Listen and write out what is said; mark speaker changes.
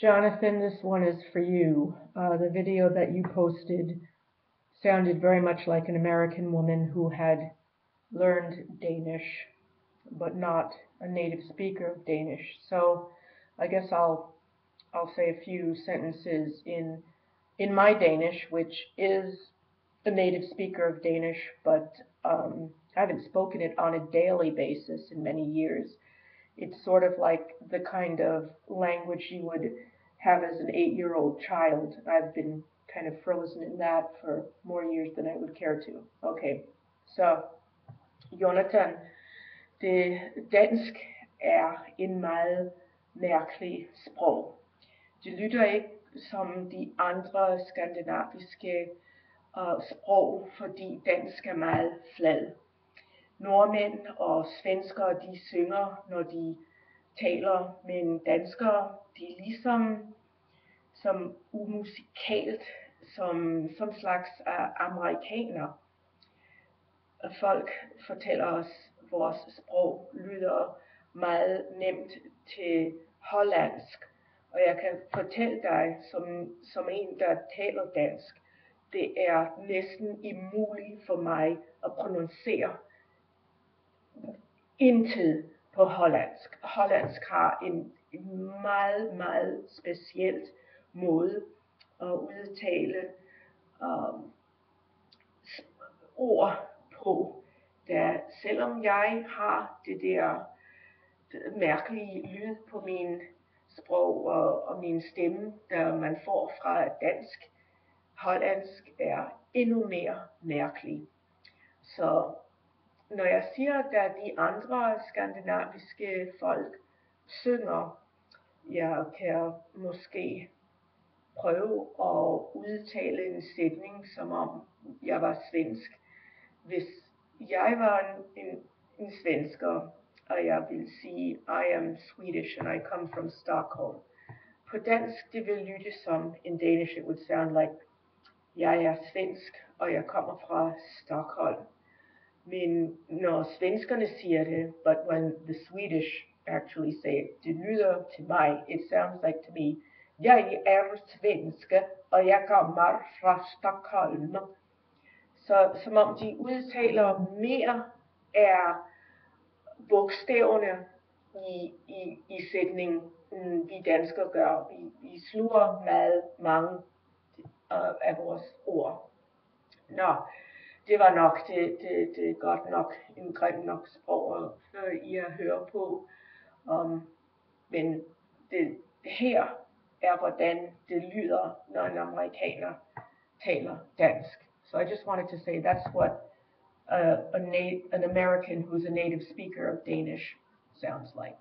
Speaker 1: Jonathan, this one is for you. The video that you posted sounded very much like an American woman who had learned Danish, but not a native speaker of Danish. So I guess I'll say a few sentences in my Danish, which is a native speaker of Danish, but I haven't spoken it on a daily basis in many years. It's sort of like the kind of language you would have as an 8-year-old child. I've been kind of frozen in that for more years than I would care to. Okay, så Jonathan, det dansk er en meget mærkelig sprog. Det lyder ikke som de andre skandinaviske sprog, fordi dansk er meget flad. Nordmænd og svenskere, de synger, når de taler, men danskere, de er ligesom som umusikalt, som slags amerikaner. Folk fortæller os, vores sprog lyder meget nemt til hollandsk, og jeg kan fortælle dig, som en, der taler dansk, det er næsten umuligt for mig at pronuncere intet på hollandsk. Hollandsk har en meget, meget speciel måde at udtale ord på, da selvom jeg har det der mærkelige lyd på min sprog og min stemme, der man får fra dansk, hollandsk er endnu mere mærkelig. Så når jeg siger, at de andre skandinaviske folk synger, jeg kan måske prøve at udtale en sætning, som om jeg var svensk. Hvis jeg var en svensker, og jeg vil sige, I am Swedish and I come from Stockholm. På dansk, det vil lyde som in Danish, it would sound like, jeg er svensk, og jeg kommer fra Stockholm. Men når svenskerne siger det, but when the Swedish actually say it, det lyder til mig, it sounds like to me, jeg er svenske, og jeg kommer fra Stockholm. Så som om de udtaler mere af bogstaverne i sætningen, vi danskere gør. Vi sluger meget mange af vores ord. Nå, det var nok, det er godt nok en grim nok sprog, I at høre på. Men det her er, hvordan det lyder, når en amerikaner taler dansk. So I just wanted to say that's what an American who's a native speaker of Danish sounds like.